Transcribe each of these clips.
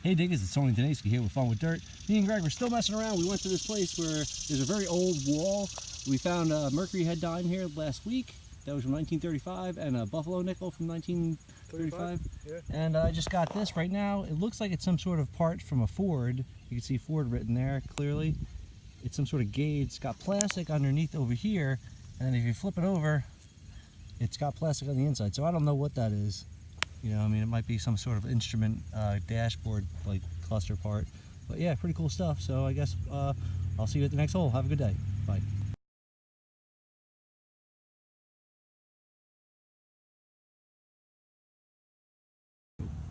Hey Diggers, it's Tony Tedeschi here with Fun with Dirt. Me and Greg were still messing around. We went to this place where there's a very old wall. We found a mercury head dime here last week. That was from 1935, and a buffalo nickel from 1935. Yeah. And I just got this right now. It looks like it's some sort of part from a Ford. You can see Ford written there clearly. It's some sort of gauge. It's got plastic underneath over here, and then if you flip it over, it's got plastic on the inside. So I don't know what that is. You know, I mean, it might be some sort of instrument dashboard, like cluster part. But yeah, pretty cool stuff. So I guess I'll see you at the next hole. Have a good day. Bye.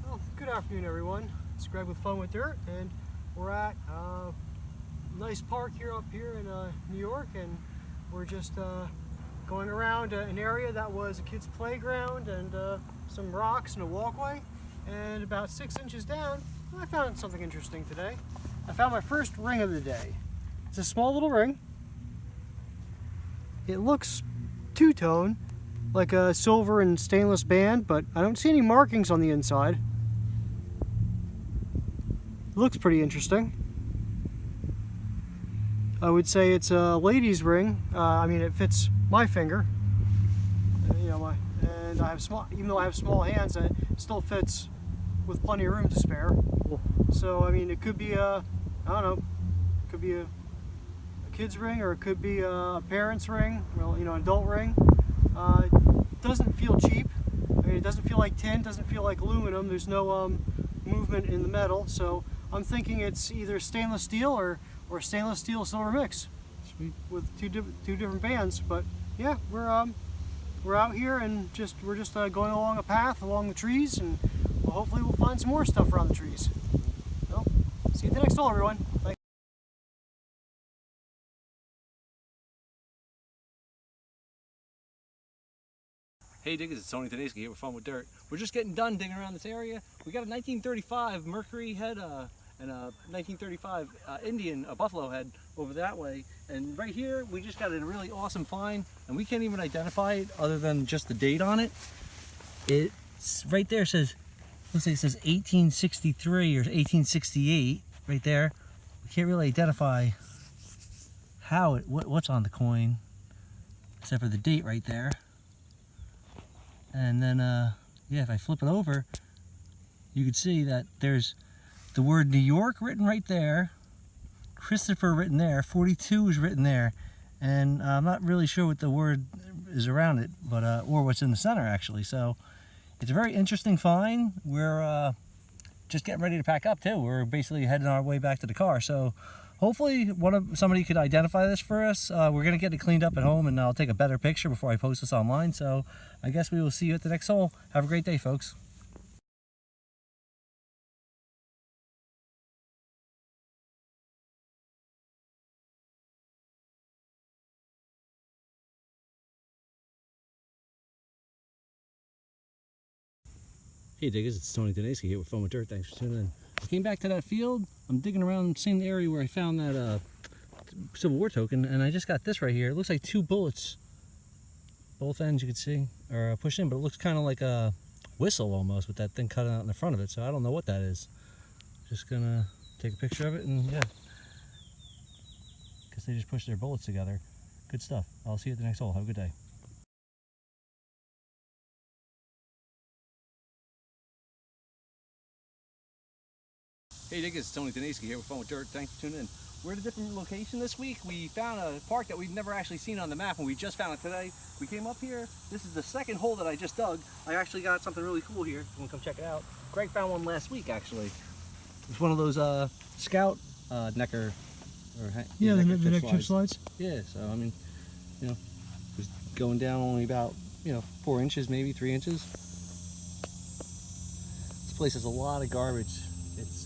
Well, good afternoon, everyone. It's Greg with Fun with Dirt, and we're at a nice park up here in New York, and we're just going around an area that was a kid's playground and some rocks and a walkway. And about 6 inches down, I found something interesting today. I found my first ring of the day. It's a small little ring. It looks two-tone, like a silver and stainless band, but I don't see any markings on the inside. It looks pretty interesting. I would say it's a lady's ring. I mean, it fits my finger. You know, and I have small, even though I have small hands, it still fits with plenty of room to spare. So I mean, it could be a, I don't know, it could be a kid's ring, or it could be a parent's ring. Well, you know, an adult ring. It doesn't feel cheap. I mean, it doesn't feel like tin. Doesn't feel like aluminum. There's no movement in the metal. So I'm thinking it's either stainless steel or stainless steel silver mix. Sweet. With two different bands. But yeah, we're out here and we're just going along a path along the trees, and hopefully we'll find some more stuff around the trees. Well, see you at the next hole, everyone. Thanks. Hey Diggers, it's Tony Tedeschi here with Fun with Dirt. We're just getting done digging around this area. We got a 1935 mercury head and a 1935 Indian, a buffalo head over that way. And right here, we just got a really awesome find, and we can't even identify it other than just the date on it. It's right there, says, looks like it says 1863 or 1868 right there. We can't really identify how what's on the coin, except for the date right there. And then, yeah, if I flip it over, you can see that there's the word New York written right there, Christopher written there, 42 is written there, and I'm not really sure what the word is around it, but or what's in the center actually. So it's a very interesting find. We're just getting ready to pack up too. We're basically heading our way back to the car. So hopefully somebody could identify this for us. We're gonna get it cleaned up at home, and I'll take a better picture before I post this online. So I guess we will see you at the next hole. Have a great day, folks. Hey Diggers, it's Tony Tedeschi here with Fun with Dirt. Thanks for tuning in. I came back to that field. I'm digging around the same area where I found that Civil War token, and I just got this right here. It looks like 2 bullets. Both ends you can see are pushed in, but it looks kind of like a whistle almost with that thing cut out in the front of it. So I don't know what that is. Just gonna take a picture of it, and yeah. Guess they just pushed their bullets together. Good stuff. I'll see you at the next hole. Have a good day. Hey Diggers, it's Tony Tedeschi here with Fun with Dirt. Thanks for tuning in. We're at a different location this week. We found a park that we've never actually seen on the map, and we just found it today. We came up here. This is the second hole that I just dug. I actually got something really cool here. You want to come check it out? Greg found one last week actually. It's one of those scout necker. Yeah, the neck chip slides. Yeah, so I mean, you know, it was going down only about 4 inches, maybe 3 inches. This place has a lot of garbage. It's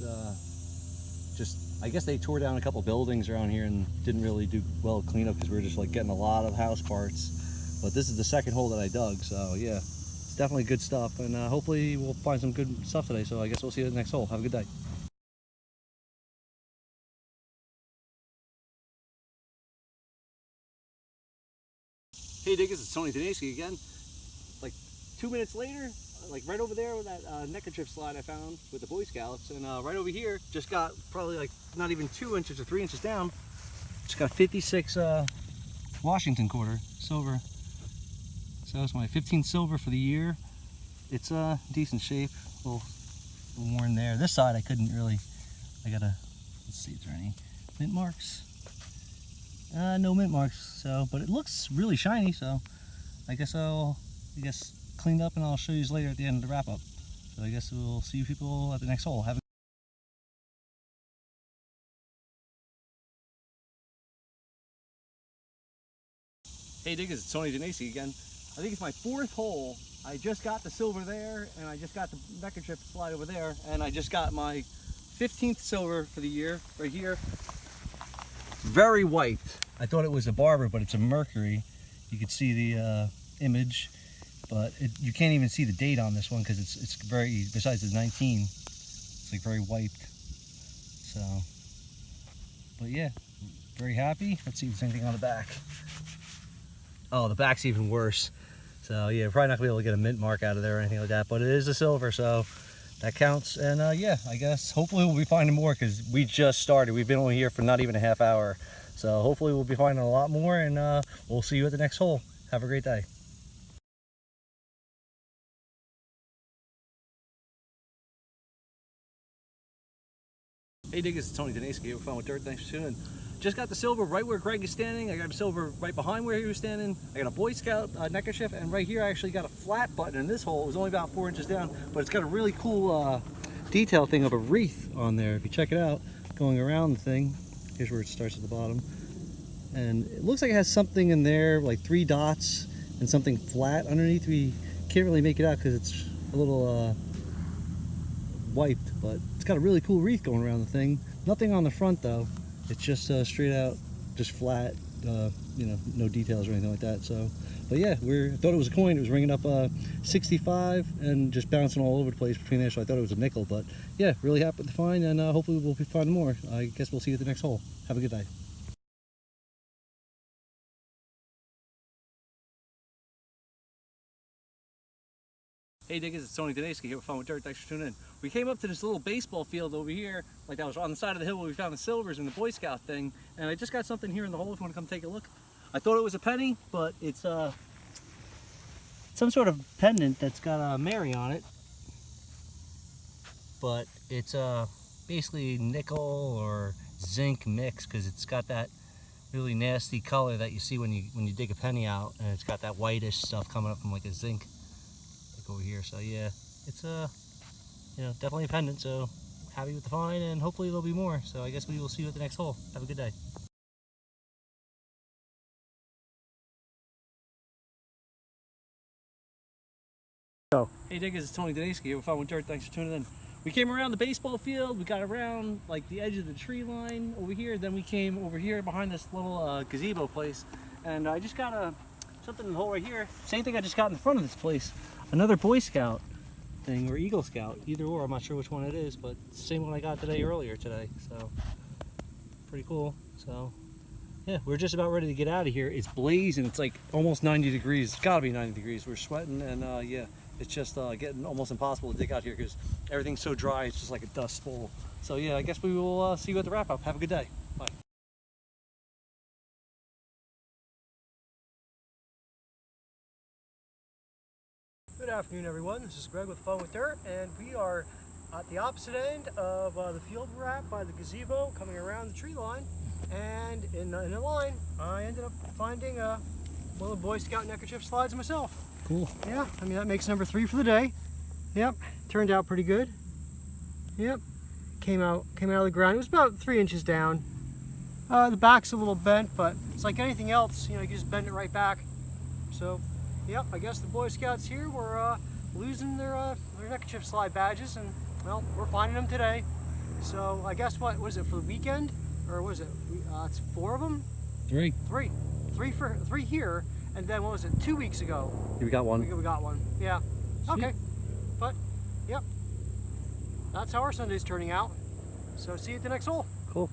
just, I guess they tore down a couple buildings around here and didn't really do well cleanup because we were just like getting a lot of house parts. But this is the second hole that I dug, so yeah, it's definitely good stuff, and hopefully we'll find some good stuff today. So I guess we'll see you at the next hole. Have a good day. Hey Diggers, it's Tony Tedeschi again. Like 2 minutes later, like right over there with that neckerchief slide I found with the Boy Scouts, and right over here just got probably like not even 2 inches or 3 inches down. Just got 56 Washington quarter silver. So that's my 15th silver for the year. It's decent shape. A little worn there. This side I couldn't really. I gotta. Let's see, is there any mint marks? No mint marks. So, but it looks really shiny. So, I guess I'll clean up and I'll show you later at the end of the wrap up. So I guess we'll see you people at the next hole. Have a Hey Diggers, it's Tony Denasi again. I think it's my 4th hole. I just got the silver there, and I just got the neckerchief slide over there, and I just got my 15th silver for the year right here. Very white. I thought it was a barber, but it's a mercury. You can see the image, but you can't even see the date on this one because it's very, besides the 19, it's like very wiped. So, but yeah, very happy. Let's see if there's anything on the back. Oh, the back's even worse. So yeah, probably not gonna be able to get a mint mark out of there or anything like that, but it is a silver, so that counts. And yeah, I guess hopefully we'll be finding more because we just started. We've been over here for not even a half hour. So hopefully we'll be finding a lot more, and we'll see you at the next hole. Have a great day. Hey Diggers, it's Tony Denasi here with Fun with Dirt. Thanks for tuning in. Just got the silver right where Greg is standing. I got a silver right behind where he was standing. I got a Boy Scout neckerchief, and right here I actually got a flat button in this hole. It was only about 4 inches down, but it's got a really cool detail thing of a wreath on there. If you check it out, going around the thing, here's where it starts at the bottom. And it looks like it has something in there, like 3 dots and something flat underneath. We can't really make it out because it's a little wiped, but it's got a really cool wreath going around the thing. Nothing on the front though. It's just straight out, just flat, you know, no details or anything like that. So, but yeah, thought it was a coin. It was ringing up 65 and just bouncing all over the place between there. So I thought it was a nickel, but yeah, really happy to find, and hopefully we'll be finding more. I guess we'll see you at the next hole. Have a good day. Hey Diggers, it's Tony Denasi here with Fun with Dirt. Thanks for tuning in. We came up to this little baseball field over here, like that was on the side of the hill where we found the silvers and the Boy Scout thing, and I just got something here in the hole if you want to come take a look. I thought it was a penny, but it's some sort of pendant that's got a Mary on it, but it's basically nickel or zinc mix because it's got that really nasty color that you see when you dig a penny out, and it's got that whitish stuff coming up from like a zinc over here. So yeah, it's you know, definitely a pendant. So happy with the find, and hopefully there'll be more. So I guess we will see you at the next hole. Have a good day. Hey Diggers, it's Tony Denasi here with Fun with Dirt. Thanks for tuning in. We came around the baseball field. We got around like the edge of the tree line over here. Then we came over here behind this little gazebo place, and I just got something in the hole right here. Same thing I just got in the front of this place. Another Boy Scout thing, or Eagle Scout, either or. I'm not sure which one it is, but it's the same one I got earlier today. So pretty cool. So yeah, we're just about ready to get out of here. It's blazing. It's like almost 90 degrees. It's gotta be 90 degrees. We're sweating, and yeah, it's just getting almost impossible to dig out here because everything's so dry. It's just like a dust bowl. So yeah, I guess we will see you at the wrap up. Have a good day. Bye. Good afternoon, everyone. This is Greg with Fun with Dirt, and we are at the opposite end of the field we're at by the gazebo, coming around the tree line. And in the line, I ended up finding one of the Boy Scout neckerchief slides myself. Cool. Yeah, I mean that makes number 3 for the day. Yep, turned out pretty good. Yep, came out of the ground. It was about 3 inches down. The back's a little bent, but it's like anything else. You know, you can just bend it right back. So. Yep, I guess the Boy Scouts here were losing their neckerchief slide badges, and well, we're finding them today. So I guess what was it for the weekend, or was it? It's 4 of them. Three here, and then what was it? 2 weeks ago. We got one. We got one. Yeah. Sweet. Okay. But yep, that's how our Sunday's turning out. So see you at the next hole. Cool.